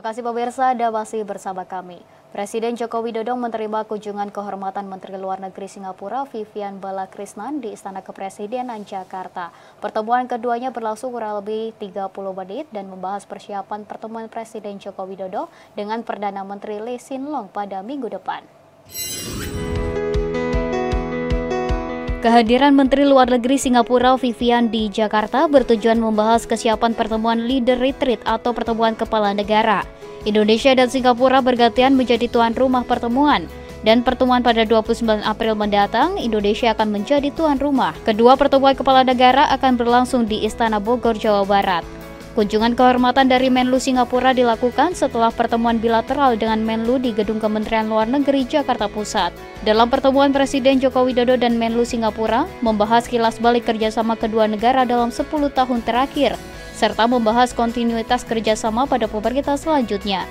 Terima kasih pemirsa, Anda masih bersama kami. Presiden Joko Widodo menerima kunjungan kehormatan Menteri Luar Negeri Singapura Vivian Balakrishnan di Istana Kepresidenan Jakarta. Pertemuan keduanya berlangsung kurang lebih 30 menit dan membahas persiapan pertemuan Presiden Joko Widodo dengan Perdana Menteri Lee Hsien Loong pada minggu depan. Kehadiran Menteri Luar Negeri Singapura Vivian di Jakarta bertujuan membahas kesiapan pertemuan Leader Retreat atau pertemuan kepala negara. Indonesia dan Singapura bergantian menjadi tuan rumah pertemuan. Dan pertemuan pada 29 April mendatang, Indonesia akan menjadi tuan rumah. Kedua pertemuan kepala negara akan berlangsung di Istana Bogor, Jawa Barat. Kunjungan kehormatan dari Menlu Singapura dilakukan setelah pertemuan bilateral dengan Menlu di Gedung Kementerian Luar Negeri Jakarta Pusat. Dalam pertemuan Presiden Joko Widodo dan Menlu Singapura membahas kilas balik kerjasama kedua negara dalam 10 tahun terakhir, serta membahas kontinuitas kerjasama pada pemerintah selanjutnya.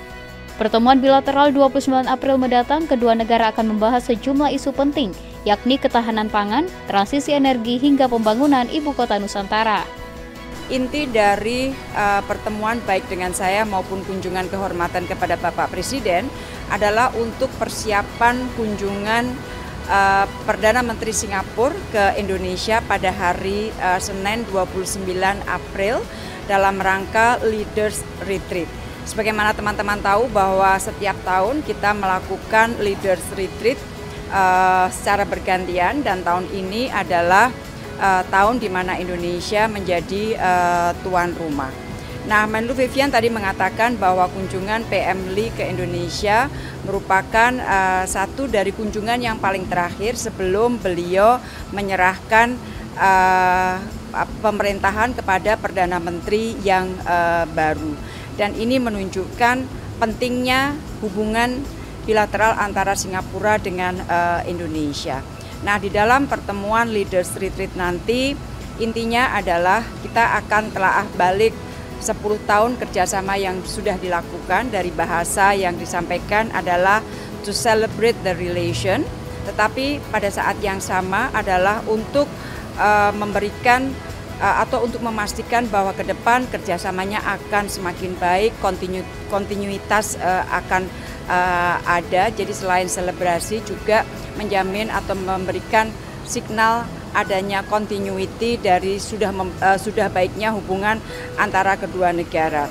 Pertemuan bilateral 29 April mendatang, kedua negara akan membahas sejumlah isu penting, yakni ketahanan pangan, transisi energi, hingga pembangunan Ibu Kota Nusantara. Inti dari pertemuan baik dengan saya maupun kunjungan kehormatan kepada Bapak Presiden adalah untuk persiapan kunjungan Perdana Menteri Singapura ke Indonesia pada hari Senin 29 April dalam rangka Leaders Retreat. Sebagaimana teman-teman tahu bahwa setiap tahun kita melakukan Leaders Retreat secara bergantian, dan tahun ini adalah tahun di mana Indonesia menjadi tuan rumah. Nah, Menlu Vivian tadi mengatakan bahwa kunjungan PM Lee ke Indonesia merupakan satu dari kunjungan yang paling terakhir sebelum beliau menyerahkan pemerintahan kepada Perdana Menteri yang baru. Dan ini menunjukkan pentingnya hubungan bilateral antara Singapura dengan Indonesia. Nah, di dalam pertemuan Leaders Retreat nanti, intinya adalah kita akan telaah balik 10 tahun kerjasama yang sudah dilakukan. Dari bahasa yang disampaikan adalah to celebrate the relation, tetapi pada saat yang sama adalah untuk memberikan atau untuk memastikan bahwa ke depan kerjasamanya akan semakin baik, kontinuitas akan ada. Jadi selain selebrasi juga menjamin atau memberikan signal adanya continuity dari sudah baiknya hubungan antara kedua negara.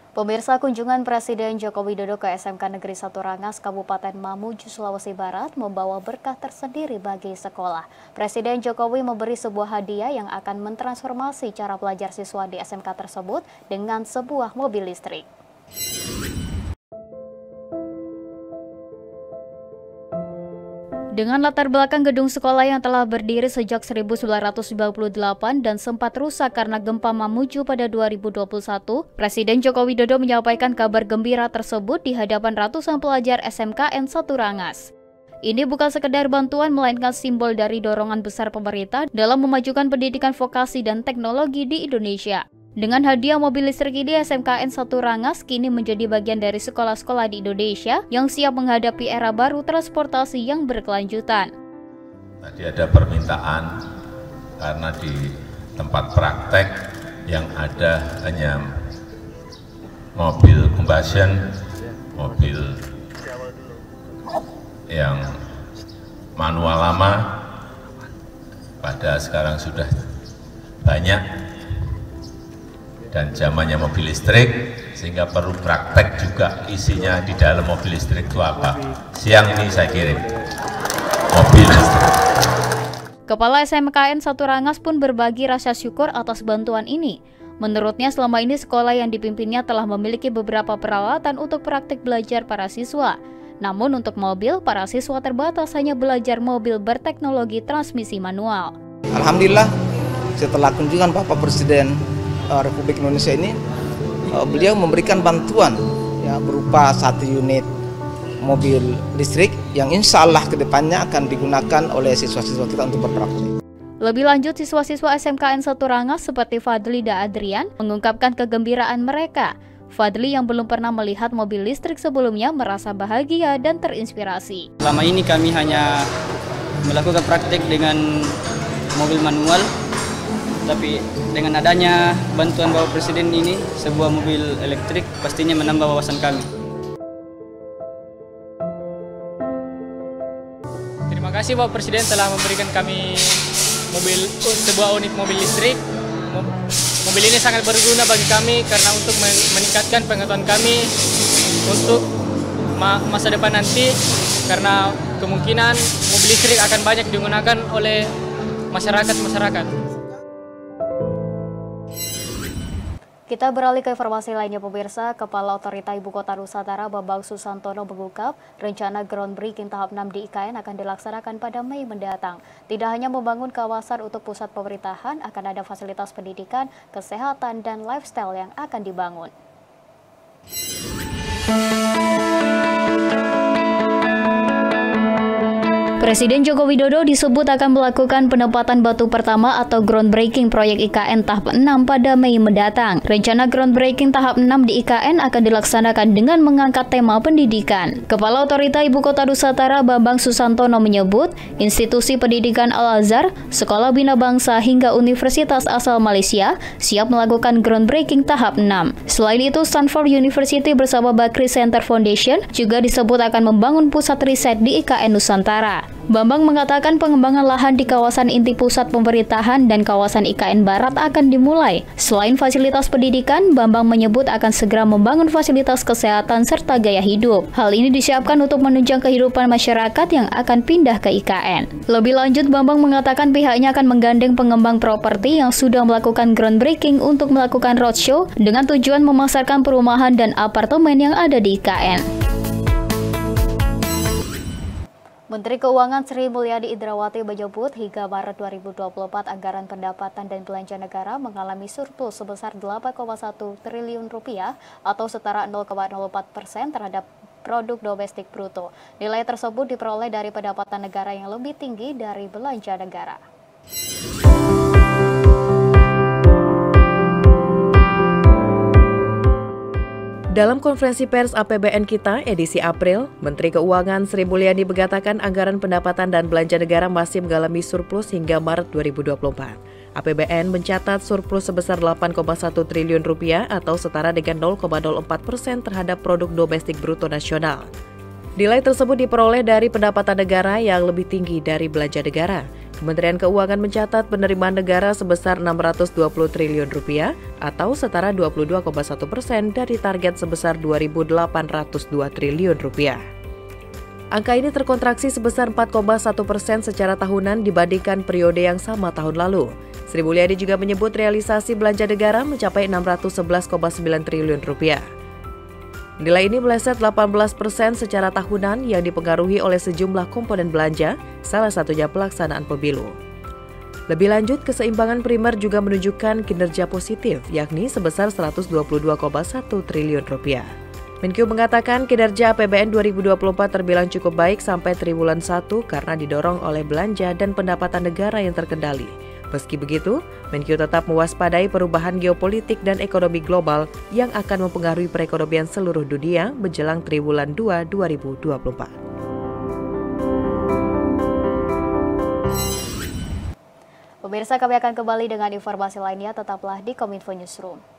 Pemirsa, kunjungan Presiden Joko Widodo ke SMK Negeri 1 Rangas, Kabupaten Mamuju, Sulawesi Barat membawa berkah tersendiri bagi sekolah. Presiden Jokowi memberi sebuah hadiah yang akan mentransformasi cara belajar siswa di SMK tersebut dengan sebuah mobil listrik. Dengan latar belakang gedung sekolah yang telah berdiri sejak 1998 dan sempat rusak karena gempa Mamuju pada 2021, Presiden Joko Widodo menyampaikan kabar gembira tersebut di hadapan ratusan pelajar SMK N1 Rangas. Ini bukan sekedar bantuan, melainkan simbol dari dorongan besar pemerintah dalam memajukan pendidikan vokasi dan teknologi di Indonesia. Dengan hadiah mobil listrik ini, SMKN 1 Rangas kini menjadi bagian dari sekolah-sekolah di Indonesia yang siap menghadapi era baru transportasi yang berkelanjutan. Tadi ada permintaan karena di tempat praktek yang ada hanya mobil combustion, mobil yang manual lama, pada sekarang sudah banyak dan zamannya mobil listrik, sehingga perlu praktek juga isinya di dalam mobil listrik itu apa. Siang ini saya kirim mobil listrik. Kepala SMKN 1 Rangas pun berbagi rasa syukur atas bantuan ini. Menurutnya selama ini sekolah yang dipimpinnya telah memiliki beberapa peralatan untuk praktik belajar para siswa. Namun untuk mobil, para siswa terbatas hanya belajar mobil berteknologi transmisi manual. Alhamdulillah, setelah kunjungan Bapak Presiden Republik Indonesia ini, beliau memberikan bantuan ya, berupa 1 unit mobil listrik yang insya Allah kedepannya akan digunakan oleh siswa-siswa kita untuk berpraktik. Lebih lanjut, siswa-siswa SMKN 1 Rangas seperti Fadli dan Adrian mengungkapkan kegembiraan mereka. Fadli yang belum pernah melihat mobil listrik sebelumnya merasa bahagia dan terinspirasi. Selama ini kami hanya melakukan praktik dengan mobil manual, Tapi dengan adanya bantuan Bapak Presiden ini, sebuah mobil elektrik pastinya menambah wawasan kami. Terima kasih Bapak Presiden telah memberikan kami sebuah unit mobil listrik. Mobil ini sangat berguna bagi kami karena untuk meningkatkan pengetahuan kami untuk masa depan nanti, karena kemungkinan mobil listrik akan banyak digunakan oleh masyarakat. Kita beralih ke informasi lainnya pemirsa. Kepala Otorita Ibu Kota Nusantara Bambang Susantono mengungkap rencana groundbreaking tahap 6 di IKN akan dilaksanakan pada Mei mendatang. Tidak hanya membangun kawasan untuk pusat pemerintahan, akan ada fasilitas pendidikan, kesehatan, dan lifestyle yang akan dibangun. Presiden Joko Widodo disebut akan melakukan penempatan batu pertama atau groundbreaking proyek IKN tahap 6 pada Mei mendatang. Rencana groundbreaking tahap 6 di IKN akan dilaksanakan dengan mengangkat tema pendidikan. Kepala Otorita Ibu Kota Nusantara Bambang Susantono menyebut, institusi pendidikan Al-Azhar, Sekolah Bina Bangsa hingga Universitas asal Malaysia siap melakukan groundbreaking tahap 6. Selain itu, Stanford University bersama Bakri Center Foundation juga disebut akan membangun pusat riset di IKN Nusantara. Bambang mengatakan pengembangan lahan di kawasan inti pusat pemerintahan dan kawasan IKN Barat akan dimulai. Selain fasilitas pendidikan, Bambang menyebut akan segera membangun fasilitas kesehatan serta gaya hidup. Hal ini disiapkan untuk menunjang kehidupan masyarakat yang akan pindah ke IKN. Lebih lanjut, Bambang mengatakan pihaknya akan menggandeng pengembang properti yang sudah melakukan groundbreaking untuk melakukan roadshow dengan tujuan memasarkan perumahan dan apartemen yang ada di IKN. Menteri Keuangan Sri Mulyani Indrawati menyebut hingga Maret 2024 anggaran pendapatan dan belanja negara mengalami surplus sebesar 8,1 triliun rupiah atau setara 0,04% terhadap produk domestik bruto. Nilai tersebut diperoleh dari pendapatan negara yang lebih tinggi dari belanja negara. Dalam konferensi pers APBN Kita edisi April, Menteri Keuangan Sri Mulyani mengatakan anggaran pendapatan dan belanja negara masih mengalami surplus hingga Maret 2024. APBN mencatat surplus sebesar 8,1 triliun rupiah atau setara dengan 0,04% terhadap produk domestik bruto nasional. Nilai tersebut diperoleh dari pendapatan negara yang lebih tinggi dari belanja negara. Kementerian Keuangan mencatat penerimaan negara sebesar 620 triliun rupiah atau setara 22,1% dari target sebesar 2.802 triliun rupiah. Angka ini terkontraksi sebesar 4,1% secara tahunan dibandingkan periode yang sama tahun lalu. Sri Mulyani juga menyebut realisasi belanja negara mencapai 611,9 triliun rupiah. Nilai ini meleset 18% secara tahunan yang dipengaruhi oleh sejumlah komponen belanja, salah satunya pelaksanaan pemilu. Lebih lanjut, keseimbangan primer juga menunjukkan kinerja positif, yakni sebesar 122,1 triliun rupiah. Menkyu mengatakan kinerja APBN 2024 terbilang cukup baik sampai triwulan 1 karena didorong oleh belanja dan pendapatan negara yang terkendali. Meski begitu, Menkyu tetap mewaspadai perubahan geopolitik dan ekonomi global yang akan mempengaruhi perekonomian seluruh dunia menjelang triwulan 2 2024. Pemirsa, kami akan kembali dengan informasi lainnya, tetaplah di Kominfo Newsroom.